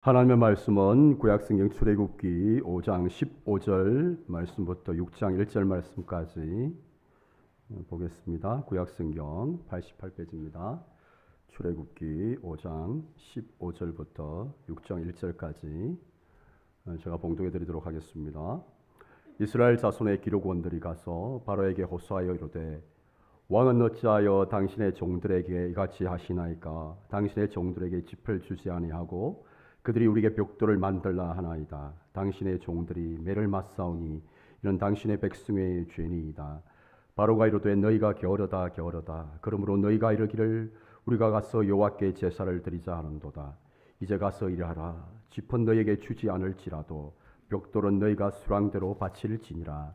하나님의 말씀은 구약성경 출애굽기 5장 15절 말씀부터 6장 1절 말씀까지 보겠습니다. 구약성경 88페이지입니다. 출애굽기 5장 15절부터 6장 1절까지 제가 봉독해 드리도록 하겠습니다. 이스라엘 자손의 기록원들이 가서 바로에게 호소하여 이르되 왕은 어찌하여 당신의 종들에게 이같이 하시나이까? 당신의 종들에게 짚을 주지 아니하고 그들이 우리에게 벽돌을 만들라 하나이다. 당신의 종들이 매를 맞사오니 이는 당신의 백성의 죄니이다. 바로가 이르되 너희가 게으르다 게으르다. 그러므로 너희가 이르기를 우리가 가서 여호와께 제사를 드리자 하는도다. 이제 가서 이르하라. 짚은 너희에게 주지 않을지라도 벽돌은 너희가 수량대로 바칠지니라.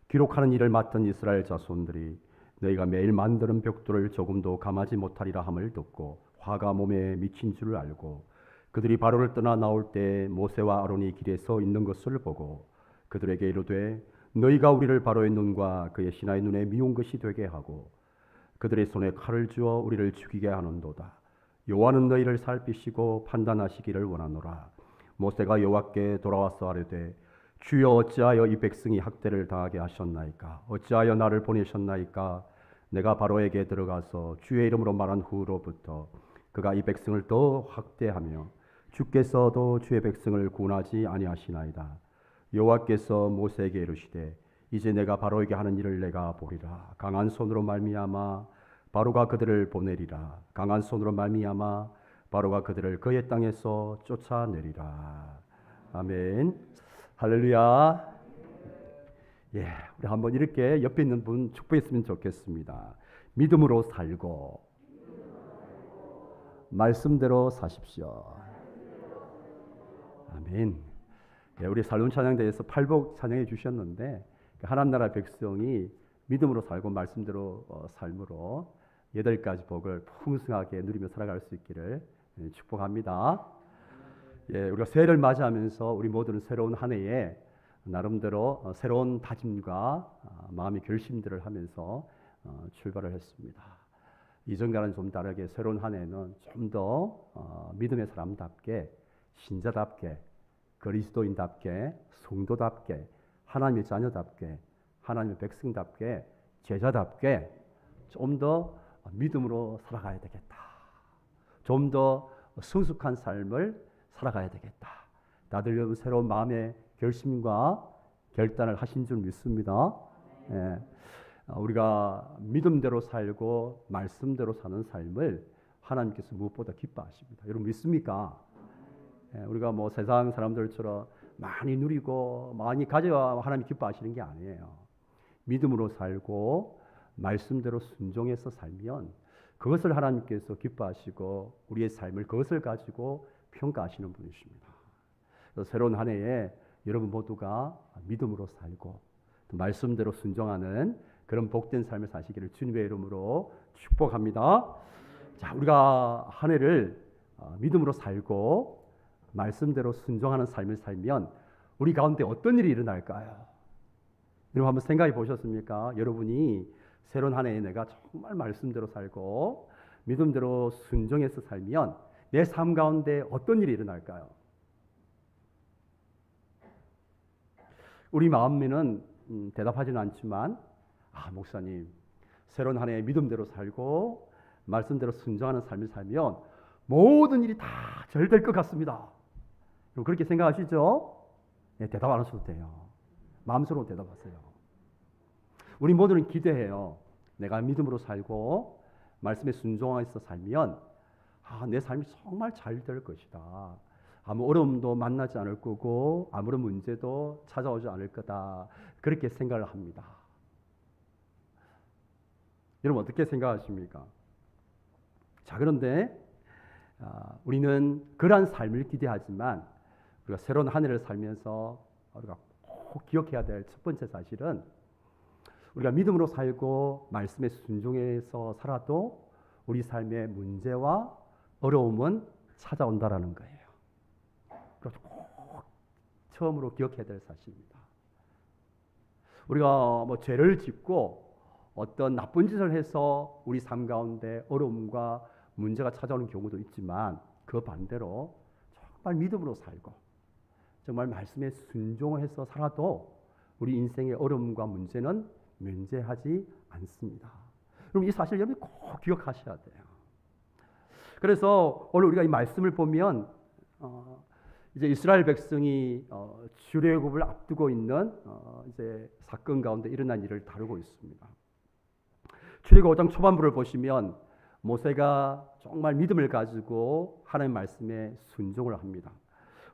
기록하는 일을 맡은 이스라엘 자손들이 너희가 매일 만드는 벽돌을 조금도 감하지 못하리라 함을 듣고 화가 몸에 미친 줄을 알고 그들이 바로를 떠나 나올 때 모세와 아론이 길에 서 있는 것을 보고 그들에게 이르되 너희가 우리를 바로의 눈과 그의 신하의 눈에 미운 것이 되게 하고 그들의 손에 칼을 주어 우리를 죽이게 하는도다. 여호와는 너희를 살피시고 판단하시기를 원하노라. 모세가 여호와께 돌아와서 아뢰되 주여 어찌하여 이 백성이 학대를 당하게 하셨나이까? 어찌하여 나를 보내셨나이까? 내가 바로에게 들어가서 주의 이름으로 말한 후로부터 그가 이 백성을 더 학대하며 주께서도 주의 백성을 구원하지 아니하시나이다. 여호와께서 모세에게 이르시되 이제 내가 바로에게 하는 일을 내가 보리라. 강한 손으로 말미암아 바로가 그들을 보내리라. 강한 손으로 말미암아 바로가 그들을 그의 땅에서 쫓아내리라. 아멘. 할렐루야. 예, 우리 한번 이렇게 옆에 있는 분 축복했으면 좋겠습니다. 믿음으로 살고 말씀대로 사십시오. 아멘. 예, 우리 살론 찬양대에서 팔복 찬양해 주셨는데 하나님 나라 백성이 믿음으로 살고 말씀대로 삶으로 8가지 복을 풍성하게 누리며 살아갈 수 있기를 축복합니다. 예, 우리가 새해를 맞이하면서 우리 모두는 새로운 한 해에 나름대로 새로운 다짐과 마음의 결심들을 하면서 출발을 했습니다. 이전과는 좀 다르게 새로운 한 해는 좀 더 믿음의 사람답게, 신자답게, 그리스도인답게, 성도답게, 하나님의 자녀답게, 하나님의 백성답게, 제자답게 좀 더 믿음으로 살아가야 되겠다. 좀 더 성숙한 삶을 살아가야 되겠다. 다들 새로운 마음의 결심과 결단을 하신 줄 믿습니다. 예. 우리가 믿음대로 살고 말씀대로 사는 삶을 하나님께서 무엇보다 기뻐하십니다. 여러분 믿습니까? 예. 우리가 뭐 세상 사람들처럼 많이 누리고 많이 가져야 하나님 기뻐하시는 게 아니에요. 믿음으로 살고 말씀대로 순종해서 살면 그것을 하나님께서 기뻐하시고 우리의 삶을 그것을 가지고 평가하시는 분이십니다. 새로운 한 해에 여러분 모두가 믿음으로 살고 또 말씀대로 순종하는 그런 복된 삶을 사시기를 주님의 이름으로 축복합니다. 자, 우리가 한 해를 믿음으로 살고 말씀대로 순종하는 삶을 살면 우리 가운데 어떤 일이 일어날까요? 여러분 한번 생각해 보셨습니까? 여러분이 새로운 한 해에 내가 정말 말씀대로 살고 믿음대로 순종해서 살면 내 삶 가운데 어떤 일이 일어날까요? 우리 마음에는 대답하지는 않지만 목사님 새로운 한 해에 믿음대로 살고 말씀대로 순종하는 삶을 살면 모든 일이 다 잘 될 것 같습니다. 그렇게 생각하시죠? 네, 대답 안 하셔도 돼요. 마음속으로 대답하세요. 우리 모두는 기대해요. 내가 믿음으로 살고 말씀에 순종해서 살면 내 삶이 정말 잘 될 것이다. 아무 어려움도 만나지 않을 거고 아무런 문제도 찾아오지 않을 거다. 그렇게 생각을 합니다. 여러분 어떻게 생각하십니까? 자, 그런데 우리는 그러한 삶을 기대하지만 우리가 새로운 한 해를 살면서 우리가 꼭 기억해야 될 첫 번째 사실은 우리가 믿음으로 살고 말씀에 순종해서 살아도 우리 삶의 문제와 어려움은 찾아온다라는 거예요. 그래서 꼭 처음으로 기억해야 될 사실입니다. 우리가 뭐 죄를 짓고 어떤 나쁜 짓을 해서 우리 삶 가운데 어려움과 문제가 찾아오는 경우도 있지만 그 반대로 정말 믿음으로 살고 정말 말씀에 순종해서 살아도 우리 인생의 어려움과 문제는 면제하지 않습니다. 여러분 이 사실 여러분이 꼭 기억하셔야 돼요. 그래서 오늘 우리가 이 말씀을 보면 이제 이스라엘 백성이 출애굽을 앞두고 있는 이제 사건 가운데 일어난 일을 다루고 있습니다. 출애굽 5장 초반부를 보시면 모세가 정말 믿음을 가지고 하나님 말씀에 순종을 합니다.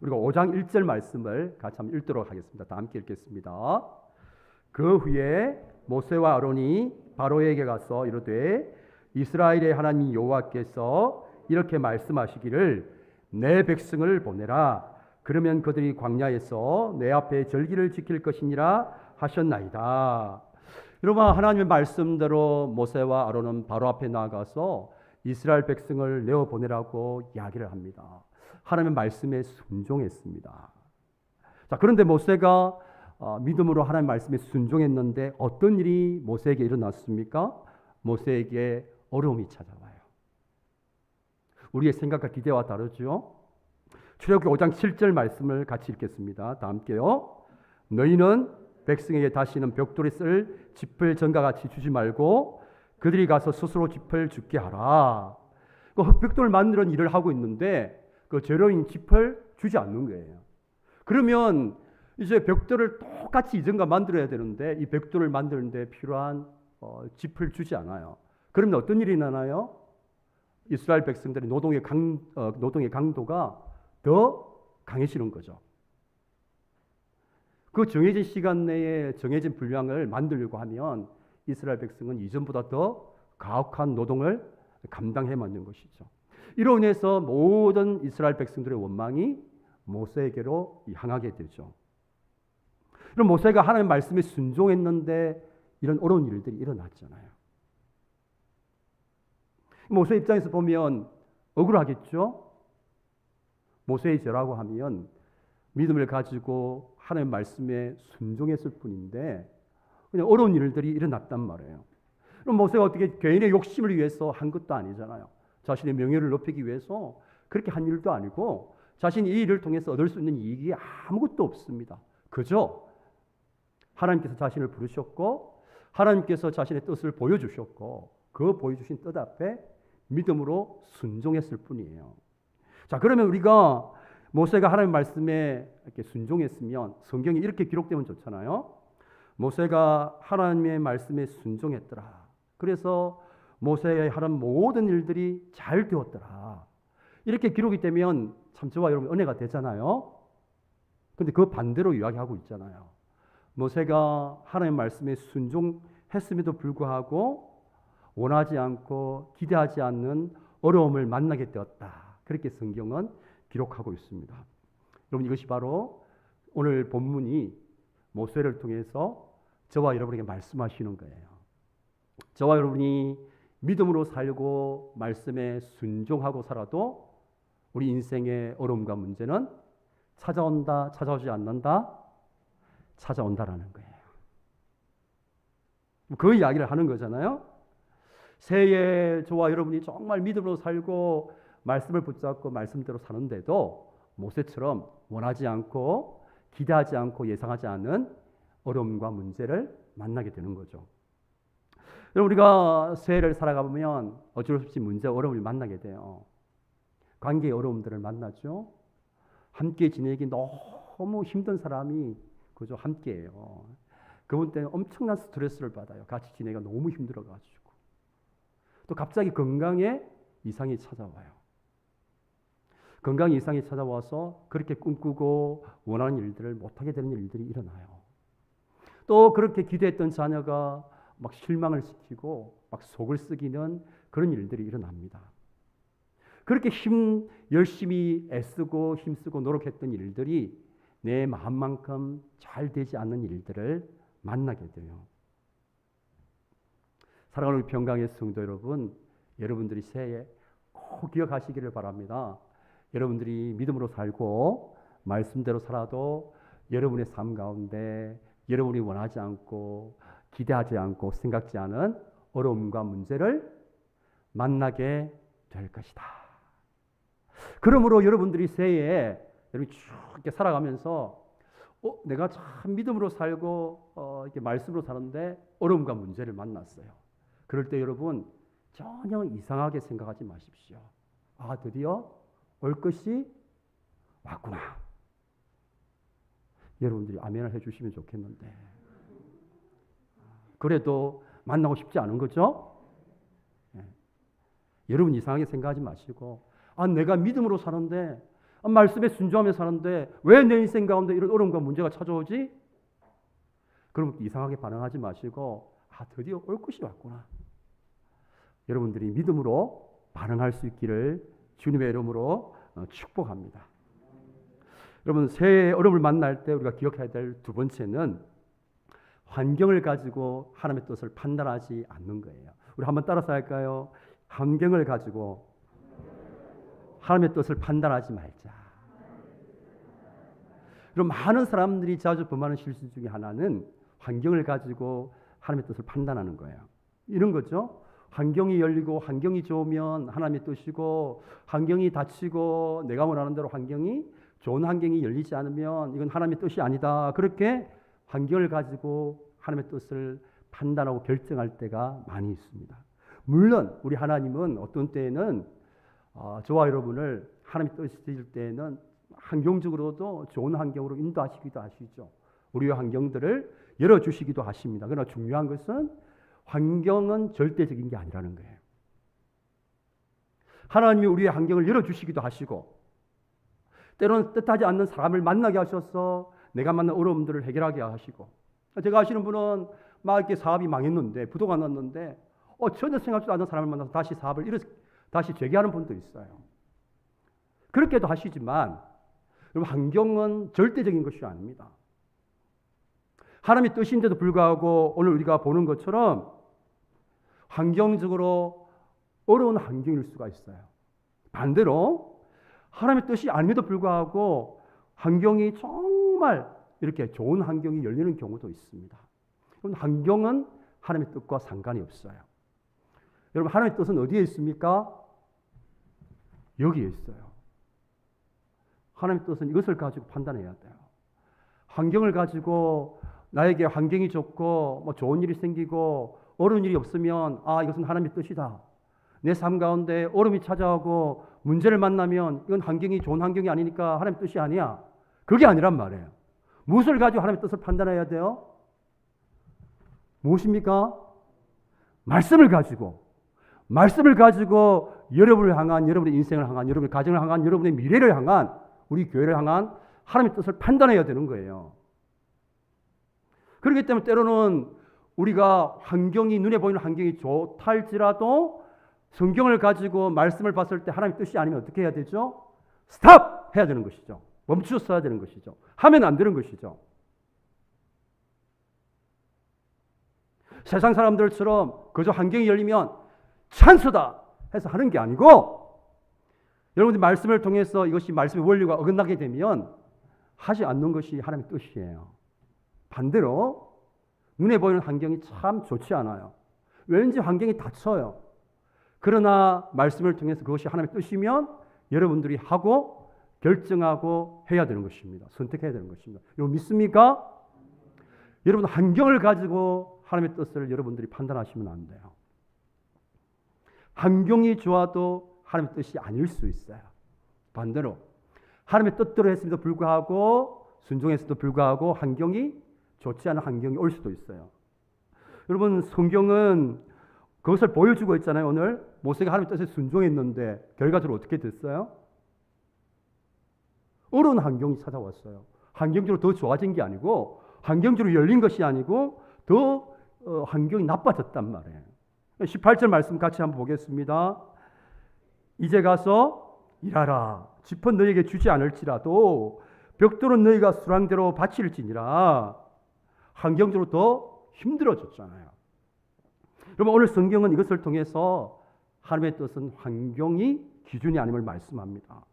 우리가 5장 1절 말씀을 같이 한번 읽도록 하겠습니다. 다 함께 읽겠습니다. 그 후에 모세와 아론이 바로에게 가서 이르되 이스라엘의 하나님 여호와께서 이렇게 말씀하시기를 내 백성을 보내라. 그러면 그들이 광야에서 내 앞에 절기를 지킬 것이니라 하셨나이다. 여러분 하나님의 말씀대로 모세와 아론은 바로 앞에 나가서 이스라엘 백성을 내어 보내라고 이야기를 합니다. 하나님의 말씀에 순종했습니다. 자, 그런데 모세가 믿음으로 하나님의 말씀에 순종했는데 어떤 일이 모세에게 일어났습니까? 모세에게 어려움이 찾아와요. 우리의 생각과 기대와 다르죠. 출애굽기 5장 7절 말씀을 같이 읽겠습니다. 다 함께요. 너희는 백성에게 다시는 벽돌에 쓸 짚을 전과 같이 주지 말고 그들이 가서 스스로 짚을 줍게 하라. 그 벽돌을 만드는 일을 하고 있는데 그 재료인 짚을 주지 않는 거예요. 그러면 이제 벽돌을 똑같이 이전과 만들어야 되는데 이 벽돌을 만드는 데 필요한 짚을 주지 않아요. 그러면 어떤 일이 일어나요? 이스라엘 백성들의 노동의 강도가 더 강해지는 거죠. 그 정해진 시간 내에 정해진 분량을 만들려고 하면 이스라엘 백성은 이전보다 더 가혹한 노동을 감당해 맞는 것이죠. 이로 인해서 모든 이스라엘 백성들의 원망이 모세에게로 향하게 되죠. 그럼 모세가 하나님의 말씀에 순종했는데 이런 어려운 일들이 일어났잖아요. 모세 입장에서 보면 억울하겠죠. 모세의 죄라고 하면 믿음을 가지고 하나님의 말씀에 순종했을 뿐인데 그냥 어려운 일들이 일어났단 말이에요. 그럼 모세가 어떻게 개인의 욕심을 위해서 한 것도 아니잖아요. 자신의 명예를 높이기 위해서 그렇게 한 일도 아니고 자신이 이 일을 통해서 얻을 수 있는 이익이 아무것도 없습니다. 그저 하나님께서 자신을 부르셨고 하나님께서 자신의 뜻을 보여주셨고 그 보여주신 뜻 앞에 믿음으로 순종했을 뿐이에요. 자, 그러면 우리가 모세가 하나님 말씀에 이렇게 순종했으면 성경에 이렇게 기록되면 좋잖아요. 모세가 하나님의 말씀에 순종했더라. 그래서 모세의 하는 모든 일들이 잘 되었더라. 이렇게 기록이 되면 참 저와 여러분 은혜가 되잖아요. 그런데 그 반대로 이야기하고 있잖아요. 모세가 하나님의 말씀에 순종했음에도 불구하고 원하지 않고 기대하지 않는 어려움을 만나게 되었다. 그렇게 성경은 기록하고 있습니다. 여러분 이것이 바로 오늘 본문이 모세를 통해서 저와 여러분에게 말씀하시는 거예요. 저와 여러분이 믿음으로 살고 말씀에 순종하고 살아도 우리 인생의 어려움과 문제는 찾아온다, 찾아오지 않는다, 찾아온다라는 거예요. 그 이야기를 하는 거잖아요. 새해 저와 여러분이 정말 믿음으로 살고 말씀을 붙잡고 말씀대로 사는데도 모세처럼 원하지 않고 기대하지 않고 예상하지 않은 어려움과 문제를 만나게 되는 거죠. 여러분 우리가 새해를 살아가 보면 어쩔 수 없이 문제, 어려움을 만나게 돼요. 관계의 어려움들을 만나죠. 함께 지내기 너무 힘든 사람이 그저 함께해요. 그분 때문에 엄청난 스트레스를 받아요. 같이 지내기가 너무 힘들어가지고. 또 갑자기 건강에 이상이 찾아와요. 건강 이상이 찾아와서 그렇게 꿈꾸고 원하는 일들을 못하게 되는 일들이 일어나요. 또 그렇게 기대했던 자녀가 막 실망을 시키고 막 속을 썩이는 그런 일들이 일어납니다. 그렇게 열심히 애쓰고 힘쓰고 노력했던 일들이 내 마음만큼 잘 되지 않는 일들을 만나게 돼요. 사랑하는 평강의 성도 여러분, 여러분들이 새해 꼭 기억하시기를 바랍니다. 여러분들이 믿음으로 살고 말씀대로 살아도 여러분의 삶 가운데 여러분이 원하지 않고 기대하지 않고 생각지 않은 어려움과 문제를 만나게 될 것이다. 그러므로 여러분들이 새해에 여러분이 쭉 이렇게 살아가면서 내가 참 믿음으로 살고 이렇게 말씀으로 사는데 어려움과 문제를 만났어요. 그럴 때 여러분 전혀 이상하게 생각하지 마십시오. 아, 드디어 올 것이 왔구나. 여러분들이 아멘을 해주시면 좋겠는데 그래도 만나고 싶지 않은 거죠? 네. 여러분 이상하게 생각하지 마시고 내가 믿음으로 사는데 말씀에 순종하며 사는데 왜 내 인생 가운데 이런 어려움과 문제가 찾아오지? 그럼 이상하게 반응하지 마시고 드디어 올 것이 왔구나. 여러분들이 믿음으로 반응할 수 있기를 주님의 이름으로 축복합니다. 여러분 새해 어려움을 만날 때 우리가 기억해야 될 두 번째는 환경을 가지고 하나님의 뜻을 판단하지 않는 거예요. 우리 한번 따라서 할까요? 환경을 가지고 하나님의 뜻을 판단하지 말자. 그럼 많은 사람들이 자주 범하는 실수 중에 하나는 환경을 가지고 하나님의 뜻을 판단하는 거예요. 이런 거죠. 환경이 열리고 환경이 좋으면 하나님의 뜻이고 환경이 닫히고 내가 원하는 대로 좋은 환경이 열리지 않으면 이건 하나님의 뜻이 아니다. 그렇게 환경을 가지고 하나님의 뜻을 판단하고 결정할 때가 많이 있습니다. 물론 우리 하나님은 어떤 때에는 저와 여러분을 하나님의 뜻일 때에는 환경적으로도 좋은 환경으로 인도하시기도 하시죠. 우리의 환경들을 열어주시기도 하십니다. 그러나 중요한 것은 환경은 절대적인 게 아니라는 거예요. 하나님이 우리의 환경을 열어주시기도 하시고 때로는 뜻하지 않는 사람을 만나게 하셔서 내가 만난 어려움들을 해결하게 하시고 제가 아시는 분은 막 이렇게 사업이 망했는데 부도가 났는데 전혀 생각지도 않는 사람을 만나서 다시 사업을 다시 재개하는 분도 있어요. 그렇게도 하시지만 여러분 환경은 절대적인 것이 아닙니다. 하나님의 뜻인데도 불구하고 오늘 우리가 보는 것처럼 환경적으로 어려운 환경일 수가 있어요. 반대로 하나님의 뜻이 아님에도 불구하고 환경이 정말 이렇게 좋은 환경이 열리는 경우도 있습니다. 그럼 환경은 하나님의 뜻과 상관이 없어요. 여러분 하나님의 뜻은 어디에 있습니까? 여기에 있어요. 하나님의 뜻은 이것을 가지고 판단해야 돼요. 환경을 가지고 나에게 환경이 좋고 좋은 일이 생기고 어려운 일이 없으면 이것은 하나님의 뜻이다. 내 삶 가운데 어려움이 찾아오고 문제를 만나면 이건 환경이 좋은 환경이 아니니까 하나님의 뜻이 아니야. 그게 아니란 말이에요. 무엇을 가지고 하나님의 뜻을 판단해야 돼요? 무엇입니까? 말씀을 가지고 여러분을 향한, 여러분의 인생을 향한, 여러분의 가정을 향한, 여러분의 미래를 향한, 우리 교회를 향한 하나님의 뜻을 판단해야 되는 거예요. 그렇기 때문에 때로는 우리가 눈에 보이는 환경이 좋달지라도 성경을 가지고 말씀을 봤을 때 하나님의 뜻이 아니면 어떻게 해야 되죠? 스탑! 해야 되는 것이죠. 멈추어야 되는 것이죠. 하면 안 되는 것이죠. 세상 사람들처럼 그저 환경이 열리면 찬스다 해서 하는 게 아니고 여러분들이 말씀을 통해서 이것이 말씀의 원리가 어긋나게 되면 하지 않는 것이 하나님의 뜻이에요. 반대로 눈에 보이는 환경이 참 좋지 않아요. 왠지 환경이 닫혀요. 그러나 말씀을 통해서 그것이 하나님의 뜻이면 여러분들이 하고 결정하고 해야 되는 것입니다. 선택해야 되는 것입니다. 이거 믿습니까? 여러분 환경을 가지고 하나님의 뜻을 여러분들이 판단하시면 안 돼요. 환경이 좋아도 하나님의 뜻이 아닐 수 있어요. 반대로 하나님의 뜻대로 했음에도 불구하고 순종했음에도 불구하고 환경이 좋지 않은 환경이 올 수도 있어요. 여러분 성경은 그것을 보여주고 있잖아요. 오늘 모세가 하나님의 뜻에 순종했는데 결과적으로 어떻게 됐어요? 어려운 환경이 찾아왔어요. 환경적으로 더 좋아진 게 아니고 환경적으로 열린 것이 아니고 더 환경이 나빠졌단 말이에요. 18절 말씀 같이 한번 보겠습니다. 이제 가서 일하라. 짚은 너에게 주지 않을지라도 벽돌은 너희가 수량대로 바칠지니라. 환경적으로 더 힘들어졌잖아요. 여러분 오늘 성경은 이것을 통해서 하나님의 뜻은 환경이 기준이 아님을 말씀합니다.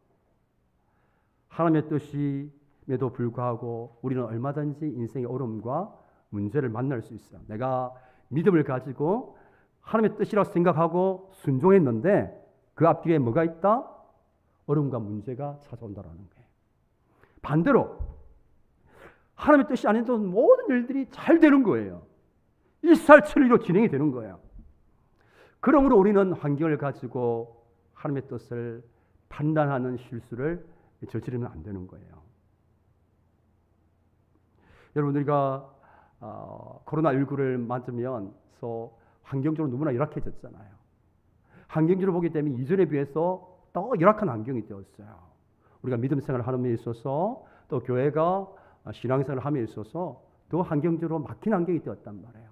하나님의 뜻임에도 불구하고 우리는 얼마든지 인생의 어려움과 문제를 만날 수 있어요. 내가 믿음을 가지고 하나님의 뜻이라고 생각하고 순종했는데 그 앞뒤에 뭐가 있다? 어려움과 문제가 찾아온다라는 거예요. 반대로 하나님의 뜻이 아닌데 모든 일들이 잘 되는 거예요. 일사천리로 진행이 되는 거예요. 그러므로 우리는 환경을 가지고 하나님의 뜻을 판단하는 실수를 저지르면 안 되는 거예요. 여러분, 우리가 코로나19를 맞으면서 환경적으로 너무나 열악해졌잖아요. 환경적으로 보기 때문에 이전에 비해서 더 열악한 환경이 되었어요. 우리가 믿음 생활을 함에 있어서 또 교회가 신앙생활을 함에 있어서 더 환경적으로 막힌 환경이 되었단 말이에요.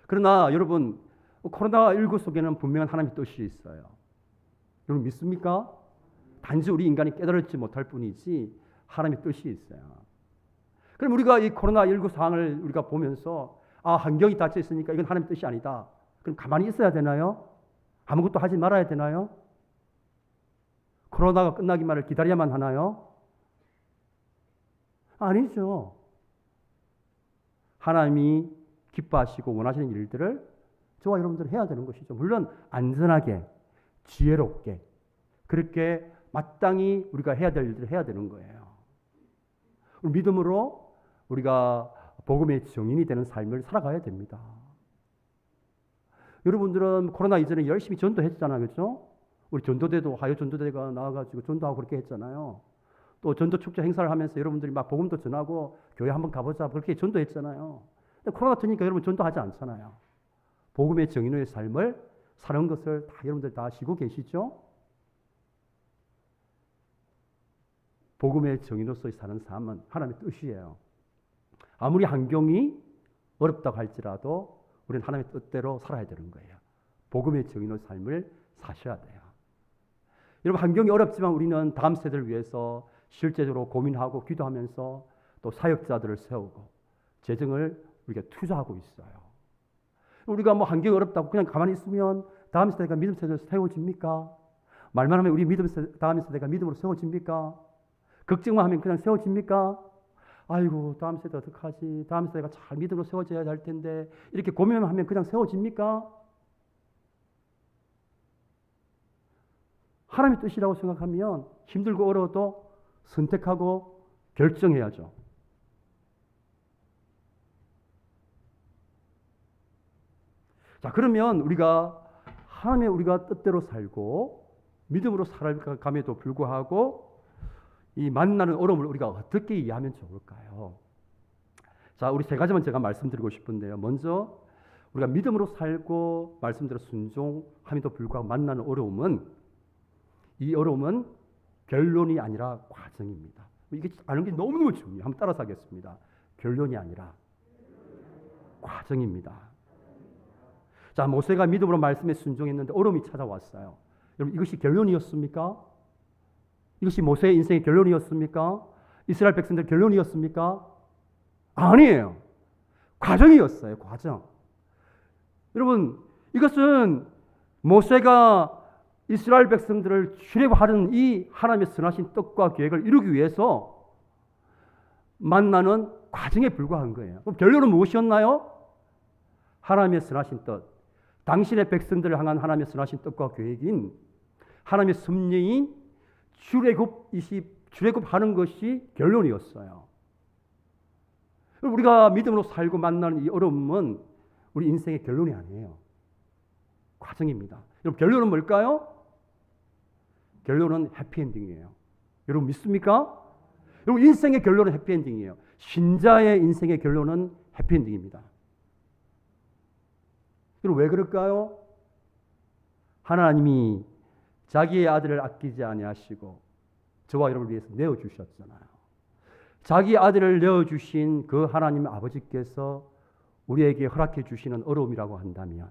그러나 여러분, 코로나19 속에는 분명한 하나님의 뜻이 있어요. 여러분 믿습니까? 단지 우리 인간이 깨달지 못할 뿐이지 하나님의 뜻이 있어요. 그럼 우리가 이 코로나19 상황을 우리가 보면서 환경이 닫혀 있으니까 이건 하나님의 뜻이 아니다. 그럼 가만히 있어야 되나요? 아무것도 하지 말아야 되나요? 코로나가 끝나기만을 기다려야만 하나요? 아니죠. 하나님이 기뻐하시고 원하시는 일들을 저와 여러분들은 해야 되는 것이죠. 물론 안전하게, 지혜롭게, 그렇게 마땅히 우리가 해야 될 일들을 해야 되는 거예요. 믿음으로 우리가 복음의 증인이 되는 삶을 살아가야 됩니다. 여러분들은 코로나 이전에 열심히 전도했잖아요. 그렇죠? 우리 전도대도 하여 전도대가 나와가지고 전도하고 그렇게 했잖아요. 또 전도 축제 행사를 하면서 여러분들이 막 복음도 전하고 교회 한번 가보자 그렇게 전도했잖아요. 근데 코로나 터니까 여러분 전도하지 않잖아요. 복음의 증인의 삶을 사는 것을 다 여러분들 다 아시고 계시죠? 복음의 증인으로서 사는 삶은 하나님의 뜻이에요. 아무리 환경이 어렵다고 할지라도 우리는 하나님의 뜻대로 살아야 되는 거예요. 복음의 증인의 삶을 사셔야 돼요. 여러분, 환경이 어렵지만 우리는 다음 세대를 위해서 실제적으로 고민하고 기도하면서 또 사역자들을 세우고 재정을 우리가 투자하고 있어요. 우리가 뭐 환경이 어렵다고 그냥 가만히 있으면 다음 세대가 믿음 세대로 세워집니까? 말만 하면 우리 다음 세대가 믿음으로 세워집니까? 걱정만 하면 그냥 세워집니까? 아이고, 다음 세대 어떡하지? 다음 세대가 잘 믿음으로 세워져야 할 텐데 이렇게 고민만 하면 그냥 세워집니까? 하나님의 뜻이라고 생각하면 힘들고 어려워도 선택하고 결정해야죠. 자, 그러면 우리가 뜻대로 살고 믿음으로 살아감에도 불구하고 이 만나는 어려움을 우리가 어떻게 이해하면 좋을까요? 자, 우리 세 가지만 제가 말씀드리고 싶은데요. 먼저 우리가 믿음으로 살고 말씀대로 순종함에도 불구하고 만나는 이 어려움은 결론이 아니라 과정입니다. 이게 아는 게 너무너무 중요해요. 한번 따라서 하겠습니다. 결론이 아니라 과정입니다. 자, 모세가 믿음으로 말씀에 순종했는데 어려움이 찾아왔어요. 여러분, 이것이 결론이었습니까? 이것이 모세의 인생의 결론이었습니까? 이스라엘 백성들의 결론이었습니까? 아니에요. 과정이었어요. 과정. 여러분, 이것은 모세가 이스라엘 백성들을 출애굽하는 이 하나님의 선하신 뜻과 계획을 이루기 위해서 만나는 과정에 불과한 거예요. 그럼 결론은 무엇이었나요? 하나님의 선하신 뜻, 당신의 백성들을 향한 하나님의 선하신 뜻과 계획인 하나님의 섭리인 출애굽하는 것이 결론이었어요. 우리가 믿음으로 살고 만나는 이 어려움은 우리 인생의 결론이 아니에요. 과정입니다. 여러분, 결론은 뭘까요? 결론은 해피엔딩이에요. 여러분 믿습니까? 여러분, 인생의 결론은 해피엔딩이에요. 신자의 인생의 결론은 해피엔딩입니다. 여러분, 왜 그럴까요? 하나님이 자기의 아들을 아끼지 아니하시고 저와 여러분을 위해서 내어주셨잖아요. 자기 아들을 내어주신 그 하나님 아버지께서 우리에게 허락해 주시는 어려움이라고 한다면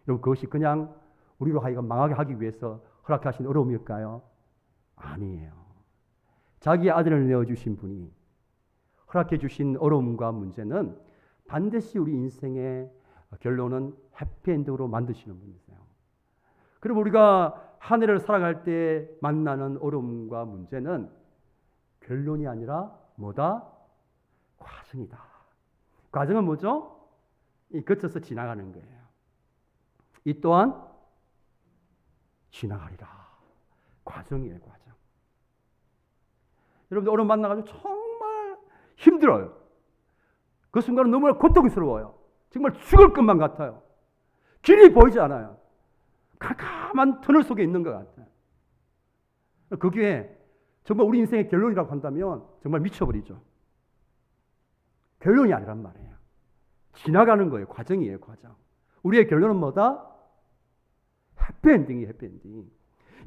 여러분, 그것이 그냥 우리로 하여금 망하게 하기 위해서 허락하신 어려움일까요? 아니에요. 자기 아들을 내어주신 분이 허락해 주신 어려움과 문제는 반드시 우리 인생의 결론은 해피엔딩으로 만드시는 분이세요. 그리고 우리가 한 해를 살아갈 때 만나는 어려움과 문제는 결론이 아니라 뭐다? 과정이다. 과정은 뭐죠? 거쳐서 지나가는 거예요. 이 또한 지나가리라. 과정이에요, 과정. 여러분들 어려움 만나가지고 정말 힘들어요. 그 순간은 너무나 고통스러워요. 정말 죽을 것만 같아요. 길이 보이지 않아요. 캄캄한 터널 속에 있는 것 같아요. 그게 정말 우리 인생의 결론이라고 한다면 정말 미쳐버리죠. 결론이 아니란 말이에요. 지나가는 거예요. 과정이에요, 과정. 우리의 결론은 뭐다? 해피엔딩이에요, 해피엔딩.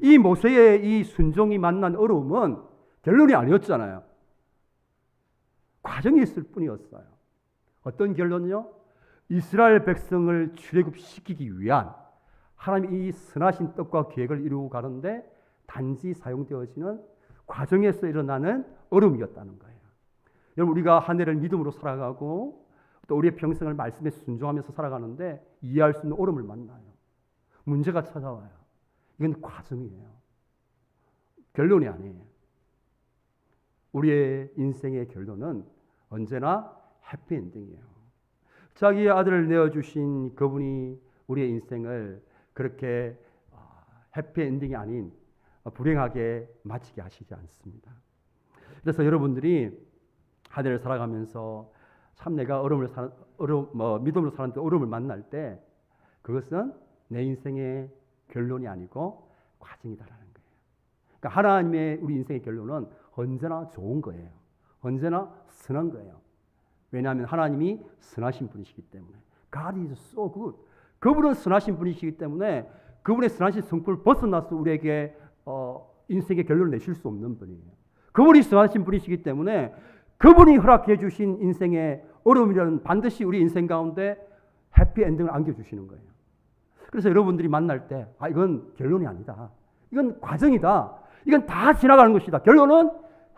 이 모세의 이 순종이 만난 어려움은 결론이 아니었잖아요. 과정이 있을 뿐이었어요. 어떤 결론이요? 이스라엘 백성을 출애굽시키기 위한 하나님의 이 선하신 뜻과 계획을 이루고 가는데 단지 사용되어지는 과정에서 일어나는 어려움이었다는 거예요. 여러분, 우리가 한 해를 믿음으로 살아가고 또 우리의 평생을 말씀에 순종하면서 살아가는데 이해할 수 있는 어려움을 만나요. 문제가 찾아와요. 이건 과정이에요. 결론이 아니에요. 우리의 인생의 결론은 언제나 해피엔딩이에요. 자기의 아들을 내어주신 그분이 우리의 인생을 그렇게 해피엔딩이 아닌 불행하게 마치게 하시지 않습니다. 그래서 여러분들이 한 해를 살아가면서 참 내가 믿음으로 살았는데 어려움을 만날 때 그것은 내 인생의 결론이 아니고 과정이다라는 거예요. 그러니까 하나님의 우리 인생의 결론은 언제나 좋은 거예요. 언제나 선한 거예요. 왜냐하면 하나님이 선하신 분이시기 때문에. God is so good. 그분은 선하신 분이시기 때문에 그분의 선하신 성품을 벗어나서 우리에게 인생의 결론을 내실 수 없는 분이에요. 그분이 선하신 분이시기 때문에 그분이 허락해 주신 인생의 어려움이라는 반드시 우리 인생 가운데 해피엔딩을 안겨주시는 거예요. 그래서 여러분들이 만날 때 이건 결론이 아니다. 이건 과정이다. 이건 다 지나가는 것이다. 결론은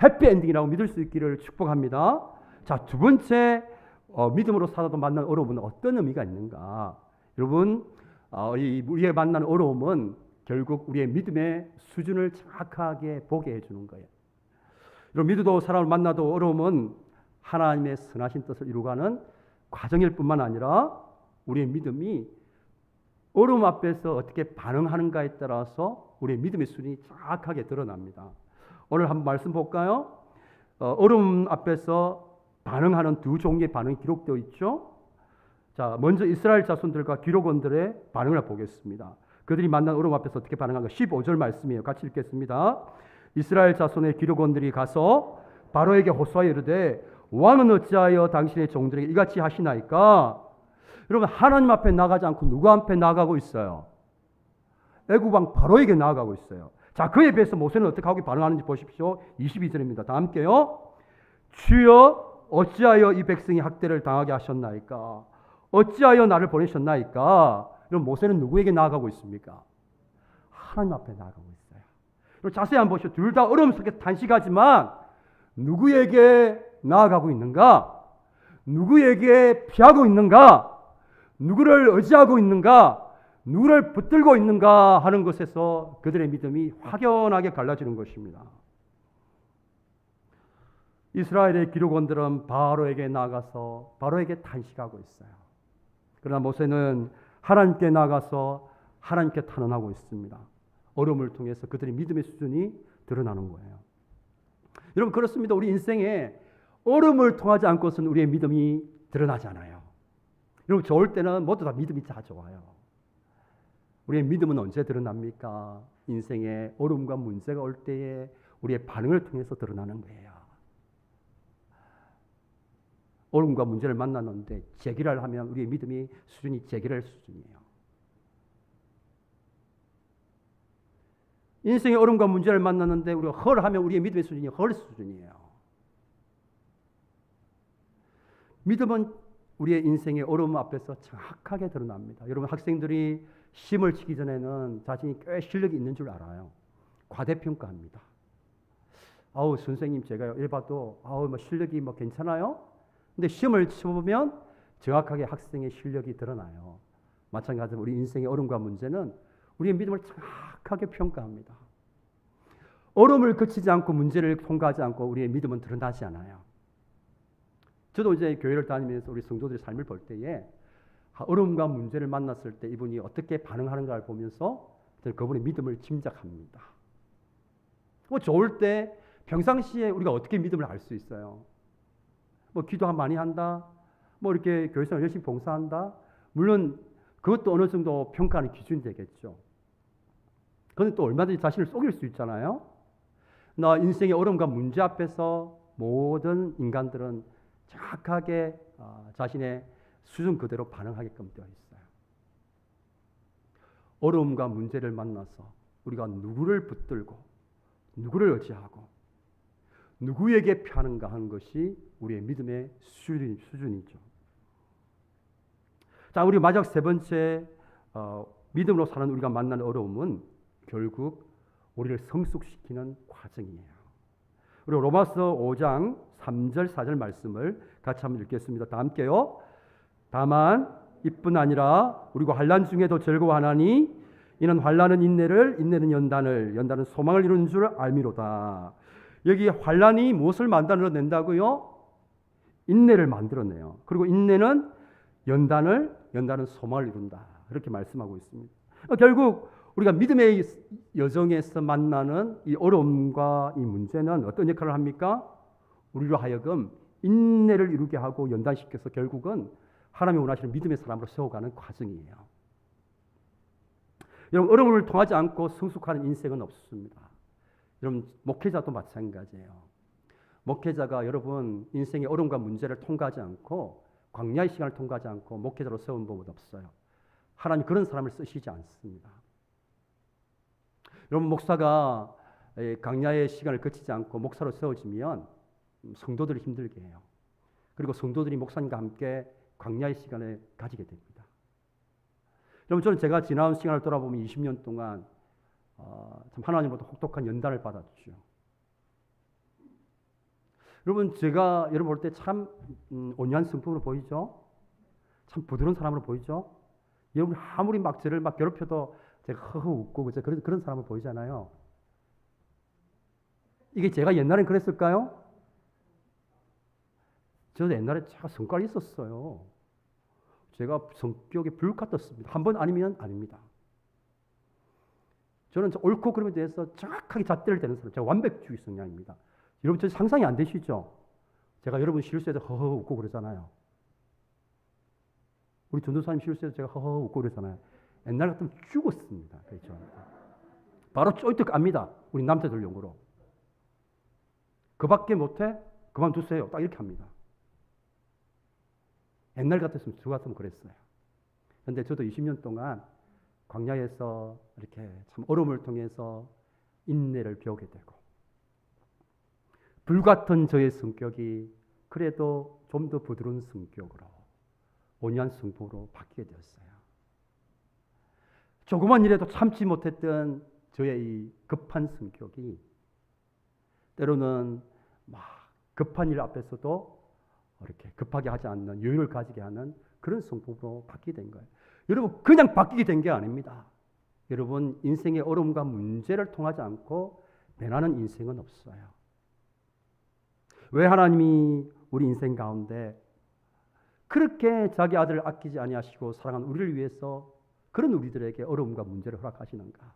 해피엔딩이라고 믿을 수 있기를 축복합니다. 자, 두 번째 믿음으로 살아도 만난 어려움은 어떤 의미가 있는가? 여러분, 우리의 만난 어려움은 결국 우리의 믿음의 수준을 정확하게 보게 해주는 거예요. 여러분, 믿어도 사람을 만나도 어려움은 하나님의 선하신 뜻을 이루가는 과정일 뿐만 아니라 우리의 믿음이 어려움 앞에서 어떻게 반응하는가에 따라서 우리의 믿음의 수준이 정확하게 드러납니다. 오늘 한번 말씀 볼까요? 어려움 앞에서 반응하는 두 종류의 반응이 기록되어 있죠. 자, 먼저 이스라엘 자손들과 기록원들의 반응을 보겠습니다. 그들이 만난 어려움 앞에서 어떻게 반응한가? 15절 말씀이에요. 같이 읽겠습니다. 이스라엘 자손의 기록원들이 가서 바로에게 호소하여 이르되 왕은 어찌하여 당신의 종들에게 이같이 하시나이까? 여러분, 하나님 앞에 나가지 않고 누구 앞에 나가고 있어요? 애굽 왕 바로에게 나아가고 있어요. 자, 그에 비해서 모세는 어떻게 하고 반응하는지 보십시오. 22절입니다. 다 함께요. 주여 어찌하여 이 백성이 학대를 당하게 하셨나이까? 어찌하여 나를 보내셨나이까? 그럼 모세는 누구에게 나아가고 있습니까? 하나님 앞에 나아가고 있어요. 그리고 자세히 한번 보시죠. 둘 다 어려움 속에 탄식하지만 누구에게 나아가고 있는가? 누구에게 피하고 있는가? 누구를 의지하고 있는가? 누구를 붙들고 있는가 하는 것에서 그들의 믿음이 확연하게 갈라지는 것입니다. 이스라엘의 기록원들은 바로에게 나가서 바로에게 탄식하고 있어요. 그러나 모세는 하나님께 나가서 하나님께 탄원하고 있습니다. 어려움을 통해서 그들의 믿음의 수준이 드러나는 거예요. 여러분, 그렇습니다. 우리 인생에 어려움을 통하지 않고서는 우리의 믿음이 드러나잖아요. 여러분, 좋을 때는 모두 다 믿음이 다 좋아요. 우리의 믿음은 언제 드러납니까? 인생에 어려움과 문제가 올 때에 우리의 반응을 통해서 드러나는 거예요. 어려움과 문제를 만났는데 제기를 하면 우리의 믿음이 수준이 제기를 수준이에요. 인생의 어려움과 문제를 만났는데 우리가 헐하면 우리의 믿음의 수준이 헐 수준이에요. 믿음은 우리의 인생의 어려움 앞에서 정확하게 드러납니다. 여러분, 학생들이 시험을 치기 전에는 자신이 꽤 실력이 있는 줄 알아요. 과대평가합니다. 선생님, 제가 이래봐도 실력이 괜찮아요? 근데 시험을 쳐보면 정확하게 학생의 실력이 드러나요. 마찬가지로 우리 인생의 어려움과 문제는 우리의 믿음을 정확하게 평가합니다. 어려움을 거치지 않고 문제를 통과하지 않고 우리의 믿음은 드러나지 않아요. 저도 이제 교회를 다니면서 우리 성도들의 삶을 볼 때에 어려움과 문제를 만났을 때 이분이 어떻게 반응하는가를 보면서 저는 그분의 믿음을 짐작합니다. 뭐 좋을 때 평상시에 우리가 어떻게 믿음을 알 수 있어요? 뭐 기도 많이 한다. 뭐 이렇게 교회생활 열심히 봉사한다. 물론 그것도 어느 정도 평가하는 기준이 되겠죠. 그런데 또 얼마든지 자신을 속일 수 있잖아요. 나 인생의 어려움과 문제 앞에서 모든 인간들은 정확하게 자신의 수준 그대로 반응하게끔 되어 있어요. 어려움과 문제를 만나서 우리가 누구를 붙들고 누구를 의지하고 누구에게 피하는가 하는 것이 우리의 믿음의 수준이죠. 자, 우리 마지막 세 번째 믿음으로 사는 우리가 만나는 어려움은 결국 우리를 성숙시키는 과정이에요. 우리 로마서 5장 3절 4절 말씀을 같이 한번 읽겠습니다. 다 함께요. 다만 이뿐 아니라 우리가 환난 중에도 즐거워하나니 이는 환난은 인내를, 인내는 연단을, 연단은 소망을 이루는 줄 알미로다. 여기 환난이 무엇을 만들어낸다고요? 인내를 만들어내요. 그리고 인내는 연단을, 연단은 소망을 이룬다. 이렇게 말씀하고 있습니다. 결국 우리가 믿음의 여정에서 만나는 이 어려움과 이 문제는 어떤 역할을 합니까? 우리로 하여금 인내를 이루게 하고 연단시켜서 결국은 하나님이 원하시는 믿음의 사람으로 세워가는 과정이에요. 여러분, 어려움을 통하지 않고 성숙하는 인생은 없습니다. 여러분, 목회자도 마찬가지예요. 목회자가 여러분 인생의 어려움과 문제를 통과하지 않고 광야의 시간을 통과하지 않고 목회자로 세운 법은 없어요. 하나님 그런 사람을 쓰시지 않습니다. 여러분, 목사가 광야의 시간을 거치지 않고 목사로 세워지면 성도들이 힘들게 해요. 그리고 성도들이 목사님과 함께 광야의 시간을 가지게 됩니다. 여러분, 저는 제가 지나온 시간을 돌아보면 20년 동안 참 하나님으로부터 혹독한 연단을 받았죠. 여러분, 제가 여러분 볼 때 참 온유한 성품으로 보이죠? 참 부드러운 사람으로 보이죠? 여러분 아무리 막 저를 막 괴롭혀도 제가 허허 웃고 그런 사람을 보이잖아요. 이게 제가 옛날엔 그랬을까요? 저도 옛날에 제가 성깔이 있었어요. 제가 성격이 불같았습니다. 한 번 아니면 아닙니다. 저는 옳고 그름에 대해서 정확하게 잣대를 대는 사람, 제가 완벽주의 성향입니다. 여러분, 저 상상이 안 되시죠? 제가 여러분 실수해서 허허 웃고 그러잖아요. 우리 전도사님 실수해서 제가 허허 웃고 그러잖아요. 옛날 같으면 죽었습니다. 그렇죠? 바로 쫄떡 깝니다. 우리 남자들 용어로. 그밖에 못해? 그만두세요. 딱 이렇게 합니다. 옛날 같았으면 저 같으면 그랬어요. 그런데 저도 20년 동안 광야에서 이렇게 참 어려움을 통해서 인내를 배우게 되고 불같은 저의 성격이 그래도 좀 더 부드러운 성격으로 온유한 성품으로 바뀌게 되었어요. 조그만 일에도 참지 못했던 저의 이 급한 성격이 때로는 막 급한 일 앞에서도 이렇게 급하게 하지 않는 여유를 가지게 하는 그런 성품으로 바뀌게 된 거예요. 여러분, 그냥 바뀌게 된 게 아닙니다. 여러분, 인생의 어려움과 문제를 통하지 않고 변하는 인생은 없어요. 왜 하나님이 우리 인생 가운데 그렇게 자기 아들을 아끼지 아니하시고 사랑하는 우리를 위해서 그런 우리들에게 어려움과 문제를 허락하시는가?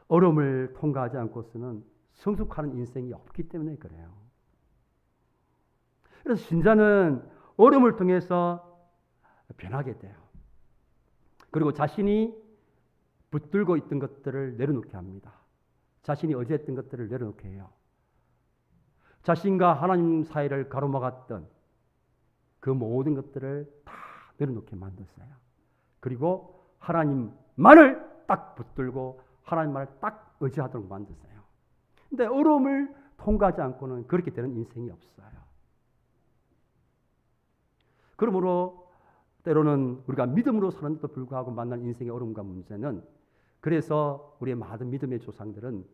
어려움을 통과하지 않고서는 성숙하는 인생이 없기 때문에 그래요. 그래서 신자는 어려움을 통해서 변하게 돼요. 그리고 자신이 붙들고 있던 것들을 내려놓게 합니다. 자신이 의지했던 것들을 내려놓게 해요. 자신과 하나님 사이를 가로막았던 그 모든 것들을 다 내려놓게 만들었어요. 그리고 하나님만을 딱 붙들고 하나님만을 딱 의지하도록 만들었어요. 근데 어려움을 통과하지 않고는 그렇게 되는 인생이 없어요. 그러므로 때로는 우리가 믿음으로 사는데도 불구하고 만난 인생의 어려움과 문제는 그래서 우리의 많은 믿음의 조상들은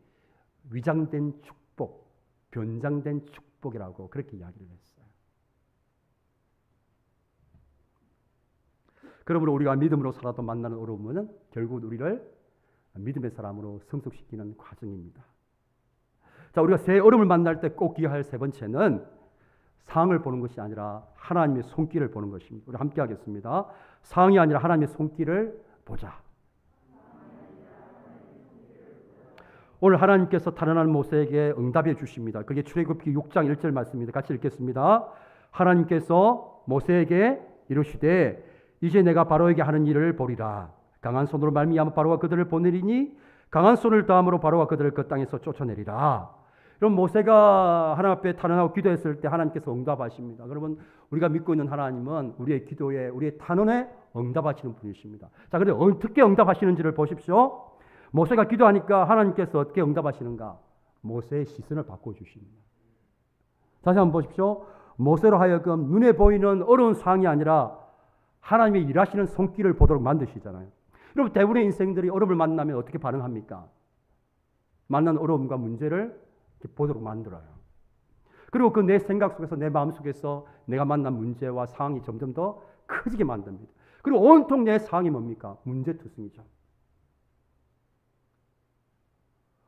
위장된 축복, 변장된 축복이라고 그렇게 이야기를 했어요. 그러므로 우리가 믿음으로 살아도 만나는 어려움은 결국 우리를 믿음의 사람으로 성숙시키는 과정입니다. 자, 우리가 새 어려움을 만날 때 꼭 기억할 세 번째는 상황을 보는 것이 아니라 하나님의 손길을 보는 것입니다. 우리 함께 하겠습니다. 상황이 아니라 하나님의 손길을 보자. 오늘 하나님께서 탄원하는 모세에게 응답해 주십니다. 그게 출애굽기 6장 1절 말씀입니다. 같이 읽겠습니다. 하나님께서 모세에게 이르시되 이제 내가 바로에게 하는 일을 보리라. 강한 손으로 말미암아 바로가 그들을 보내리니 강한 손을 다함으로 바로가 그들을 그 땅에서 쫓아내리라. 그럼 모세가 하나님 앞에 탄원하고 기도했을 때 하나님께서 응답하십니다. 여러분, 우리가 믿고 있는 하나님은 우리의 기도에, 우리의 탄원에 응답하시는 분이십니다. 자, 그런데 어떻게 응답하시는지를 보십시오. 모세가 기도하니까 하나님께서 어떻게 응답하시는가? 모세의 시선을 바꿔주십니다. 다시 한번 보십시오. 모세로 하여금 눈에 보이는 어려운 상황이 아니라 하나님의 일하시는 손길을 보도록 만드시잖아요. 여러분, 대부분의 인생들이 어려움을 만나면 어떻게 반응합니까? 만난 어려움과 문제를 보도록 만들어요. 그리고 그 내 생각 속에서, 내 마음 속에서 내가 만난 문제와 상황이 점점 더 커지게 만듭니다. 그리고 온통 내 상황이 뭡니까? 문제투성이죠.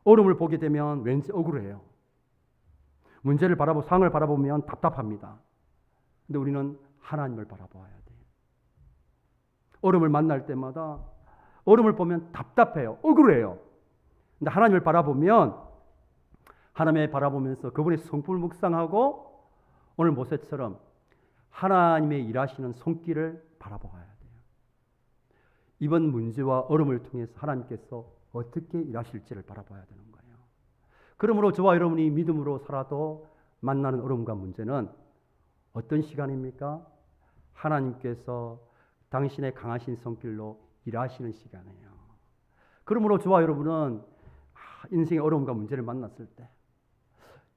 어려움을 보게 되면 왠지 억울해요. 문제를 바라보고 상황을 바라보면 답답합니다. 근데 우리는 하나님을 바라봐야 돼요. 어려움을 만날 때마다 어려움을 보면 답답해요. 억울해요. 근데 하나님을 바라보면 하나님을 바라보면서 그분의 성품을 묵상하고 오늘 모세처럼 하나님의 일하시는 손길을 바라봐야 돼요. 이번 문제와 어려움을 통해서 하나님께서 어떻게 일하실지를 바라봐야 되는 거예요. 그러므로 저와 여러분이 믿음으로 살아도 만나는 어려움과 문제는 어떤 시간입니까? 하나님께서 당신의 강하신 손길로 일하시는 시간이에요. 그러므로 저와 여러분은 인생의 어려움과 문제를 만났을 때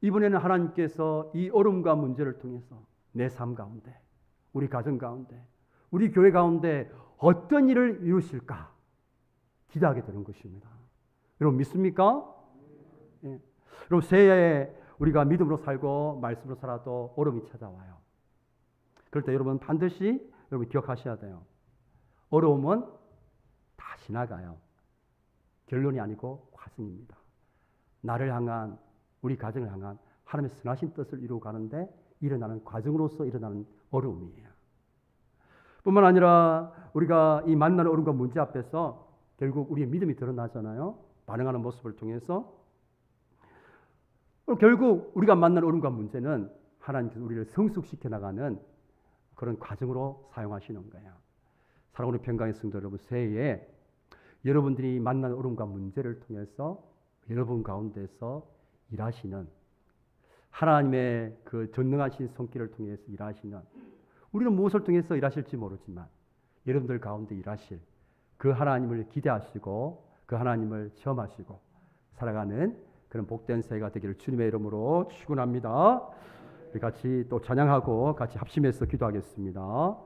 이번에는 하나님께서 이 어려움과 문제를 통해서 내 삶 가운데, 우리 가정 가운데, 우리 교회 가운데 어떤 일을 이루실까 기대하게 되는 것입니다. 여러분 믿습니까? 예. 여러분 새해에 우리가 믿음으로 살고 말씀으로 살아도 어려움이 찾아와요. 그럴 때 여러분 반드시 여러분 기억하셔야 돼요. 어려움은 다 지나가요. 결론이 아니고 과정입니다. 나를 향한, 우리 가정을 향한 하나님의 선하신 뜻을 이루어 가는데 일어나는 과정으로서 일어나는 어려움이에요. 뿐만 아니라 우리가 이 만나는 어려움과 문제 앞에서 결국 우리의 믿음이 드러나잖아요. 반응하는 모습을 통해서. 결국 우리가 만나는 어려움과 문제는 하나님께서 우리를 성숙시켜 나가는 그런 과정으로 사용하시는 거예요. 사랑하는 평강의 성도 여러분, 새해에 여러분들이 만나는 어려움과 문제를 통해서 여러분 가운데서 일하시는 하나님의 그 전능하신 손길을 통해서 일하시는, 우리는 무엇을 통해서 일하실지 모르지만 여러분들 가운데 일하실 그 하나님을 기대하시고 그 하나님을 체험하시고 살아가는 그런 복된 새해가 되기를 주님의 이름으로 축원합니다. 우리 같이 또 찬양하고 같이 합심해서 기도하겠습니다.